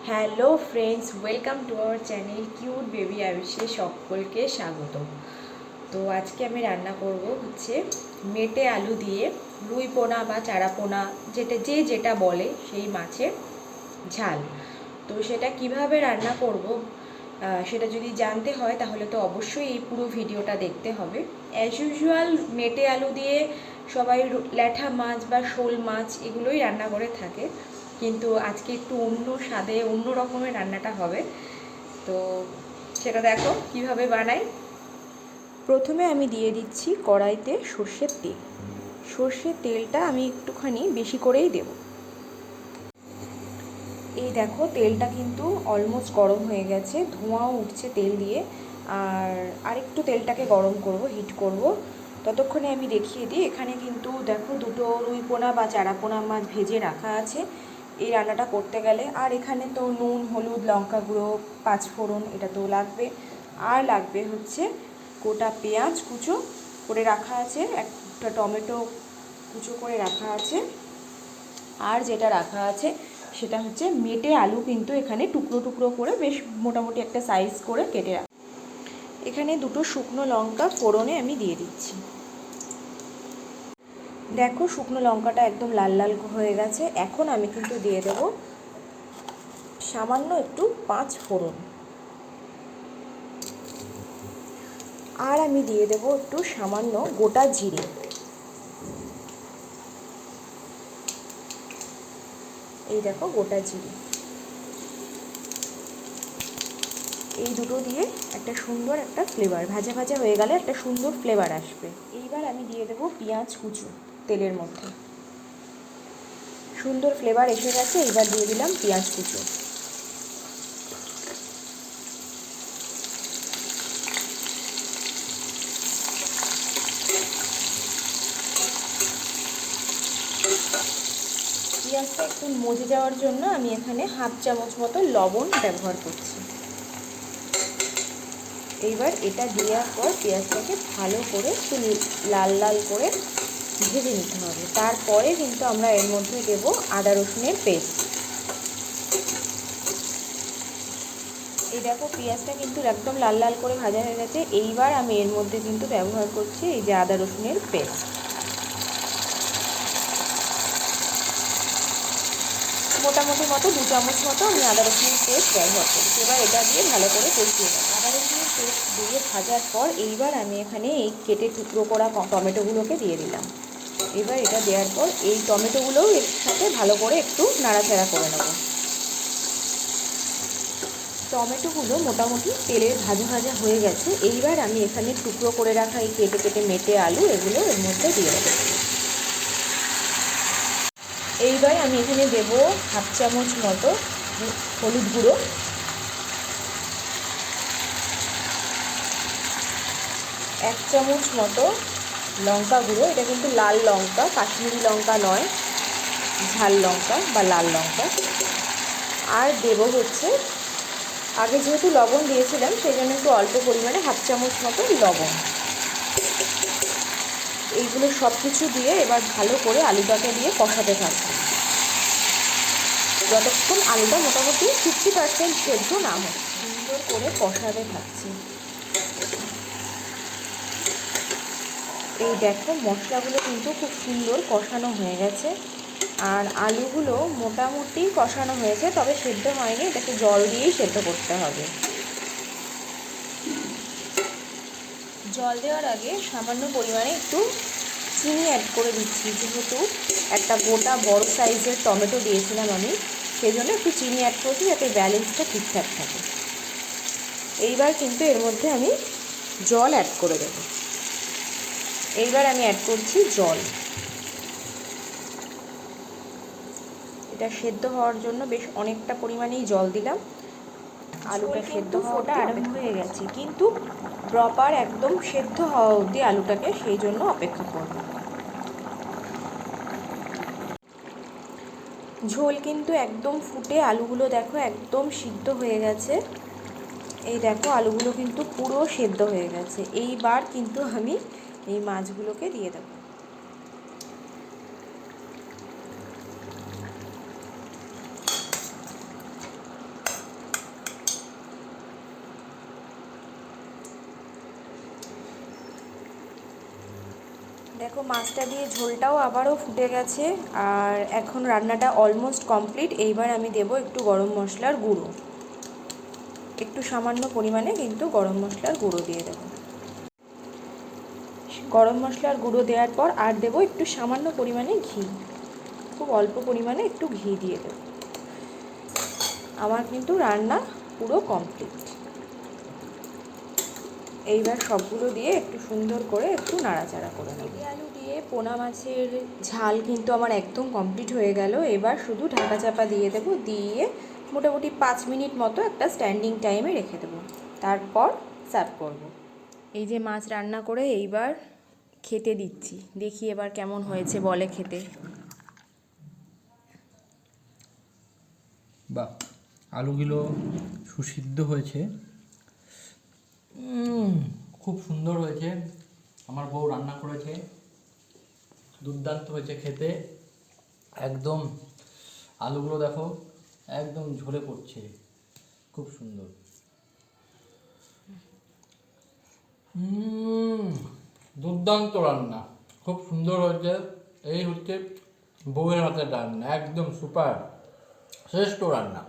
Hello friends, welcome to our channel cute baby আয়ুষে সকলকে স্বাগত। তো আজকে আমি রান্না করব হচ্ছে মেটে আলু দিয়ে রুই পোনা বা চারা পোনা যেটা বলে সেই মাছের ঝাল। তো সেটা কিভাবে রান্না করব সেটা যদি জানতে হয় তাহলে তো অবশ্যই এই পুরো ভিডিওটা দেখতে হবে। অ্যাজ ইউজুয়াল মেটে আলু দিয়ে সবাই ল্যাঠা মাছ বা শোল মাছ এগুলোই রান্না করে থাকে, কিন্তু আজকে একটু অন্য স্বাদে অন্য রকমের রান্নাটা হবে। তো সেটা দেখো কিভাবে বানাই। প্রথমে আমি দিয়ে দিচ্ছি কড়াইতে সর্ষের তেল। সর্ষের তেলটা আমি একটুখানি বেশি করেই দেব। এই দেখো তেলটা কিন্তু অলমোস্ট গরম হয়ে গেছে, ধোঁয়াও উঠছে তেল দিয়ে। আর আরেকটু তেলটাকে গরম করব, হিট করব। ততক্ষণে আমি দেখিয়ে দিই, এখানে কিন্তু দেখো দুটো রুই পোনা বা চারা পোনা মাছ ভেজে রাখা আছে এই রান্নাটা করতে গেলে। আর এখানে তো নুন, হলুদ, লঙ্কা গুঁড়ো, পাঁচফোড়ন এটা তো লাগবে। আর লাগবে হচ্ছে গোটা পেঁয়াজ কুচো করে রাখা আছে, একটা টমেটো কুচো করে রাখা আছে। আর যেটা রাখা আছে সেটা হচ্ছে মেটে আলু, কিন্তু এখানে টুকরো টুকরো করে বেশ মোটামুটি একটা সাইজ করে কেটে রাখা। এখানে দুটো শুকনো লঙ্কা ফোড়নে আমি দিয়ে দিচ্ছি। দেখো শুকনো লঙ্কাটা একদম লাল লাল হয়ে গেছে। এখন আমি কিন্তু দিয়ে দেব সামান্য একটু পাঁচফোড়ন। আর আমি দিয়ে দেব একটু সামান্য গোটা জিরে। এই দেখো গোটা জিরে। এই দুটো দিয়ে একটা সুন্দর একটা ফ্লেভার, ভাজা ভাজা হয়ে গেলে একটা সুন্দর ফ্লেভার আসবে। এইবার আমি দিয়ে দেবো পেঁয়াজ কুচো তেলের মধ্যে। সুন্দর ফ্লেভার এসে গেছে, এইবার দিয়ে দিলাম পেঁয়াজ কুচো। পেঁয়াজটা একটু মজে যাওয়ার জন্য আমি এখানে হাফ চামচ মতো লবণ ব্যবহার করছি। এইবার এটা দেওয়ার পর পেঁয়াজটাকে ভালো করে একটু লাল লাল করে ভেজে নিতে হবে। তারপরে কিন্তু আমরা এর মধ্যে দেব আদা রসুনের পেস্ট। এই দেখো পেঁয়াজটা কিন্তু একদম লাল লাল করে ভাজা হয়ে গেছে। এইবার আমি এর মধ্যে কিন্তু ব্যবহার করছি এই যে আদা রসুনের পেস্ট। মোটামুটি মতো 2 চামচ মতো আমি আদা রসুনের পেস্ট ব্যবহার করছি। এবার এটা দিয়ে ভালো করে কষিয়ে নেব। আদা রসুনের পেস্ট দিয়ে ভাজার পর এইবার আমি এখানে এই কেটে টুকরো করা টমেটোগুলোকে দিয়ে দিলাম। এবার এটা দেওয়ার পর এই টমেটোগুলোও এর সাথে ভালো করে একটু নাড়াচাড়া করে নেব। টমেটোগুলো মোটামুটি তেলের ভাজা ভাজা হয়ে গেছে। এইবার আমি এখানে টুকরো করে রাখা এই কেটে কেটে মেটে আলু এগুলো এর মধ্যে দিয়ে দেবো। এইবার আমি এখানে দেব হাফ চামচ মতো হলুদ গুঁড়ো, 1 চামচ মতো লঙ্কা গুঁড়ো। এটা কিন্তু লাল লঙ্কা, কাশ্মীরি লঙ্কা নয়, ঝাল লঙ্কা বা লাল লঙ্কা। আর দেব হচ্ছে, আগে যেহেতু লবণ দিয়েছিলাম সেই জন্য একটু অল্প পরিমাণে হাফ চামচ মতো লবণ। এইগুলো সব কিছু দিয়ে এবার ভালো করে আলুটাকে দিয়ে কষাতে থাকবো যতক্ষণ আলুটা মোটামুটি 50% সেদ্ধ না হয়। সুন্দর করে কষাতে থাকছি। এই দেখো মশলাগুলো কিন্তু খুব সুন্দর কষানো হয়ে গেছে। আর আলুগুলো মোটামুটি কষানো হয়েছে, তবে সেদ্ধ হয়নি, এটাকে জল দিয়েই সেদ্ধ করতে হবে। জল দেওয়ার আগে সামান্য পরিমাণে একটু চিনি অ্যাড করে দিচ্ছি, যেহেতু একটা গোটা বড় সাইজের টমেটো দিয়েছিলাম আমি, সেই জন্য একটু চিনি অ্যাড করছি যাতে ব্যালেন্সটা ঠিকঠাক থাকে। এইবার কিন্তু এর মধ্যে আমি জল অ্যাড করে দেব। এইবার আমি অ্যাড করছি জল। এটা সেদ্ধ হওয়ার জন্য বেশ অনেকটা পরিমাণেই জল দিলাম। আলুটা সেদ্ধ হওয়াটা আরম্ভ হয়ে গেছে, কিন্তু প্রপার একদম সেদ্ধ হওয়া অবধি আলুটাকে সেই জন্য অপেক্ষা করব। ঝোল কিন্তু একদম ফুটে আলুগুলো দেখো একদম সিদ্ধ হয়ে গেছে। এই দেখো আলুগুলো কিন্তু পুরো সেদ্ধ হয়ে গেছে। এইবার কিন্তু আমি এই মাছগুলোকে দিয়ে দেব। দেখো মাছটা দিয়ে ঝোলটাও আবারও ফুটে গেছে, আর এখন রান্নাটা অলমোস্ট কমপ্লিট। এইবার আমি দেব একটু গরম মশলার গুঁড়ো, একটু সামান্য পরিমাণে কিন্তু গরম মশলার গুঁড়ো দিয়ে দেবো। গরম মশলার গুঁড়ো দেওয়ার পর আর দেবো একটু সামান্য পরিমাণে ঘি, খুব অল্প পরিমাণে একটু ঘি দিয়ে দেবো। আমার কিন্তু রান্না পুরো কমপ্লিট। এইবার সবগুলো দিয়ে একটু সুন্দর করে একটু নাড়াচাড়া করে নেব। আলু দিয়ে পোনা মাছের ঝাল কিন্তু আমার একদম কমপ্লিট হয়ে গেল। এবার শুধু ঢাকা চাপা দিয়ে দেবো, দিয়ে মোটামুটি 5 মিনিট মতো একটা স্ট্যান্ডিং টাইমে রেখে দেবো, তারপর সার্ভ করব। এই যে মাছ রান্না করে এইবার খেতে দিচ্ছি, দেখি এবার কেমন হয়েছে বলে খেতে। বাহ, আলুগুলো সুসিদ্ধ হয়েছে, খুব সুন্দর হয়েছে। আমার বউ রান্না করেছে, দুর্দান্ত হয়েছে খেতে। একদম আলুগুলো দেখো একদম ঝরে পড়ছে, খুব সুন্দর। দুর্দান্ত রান্না, খুব সুন্দর হয়েছে। এই হচ্ছে বউয়ের হাতের রান্না, একদম সুপার, শ্রেষ্ঠ রান্না।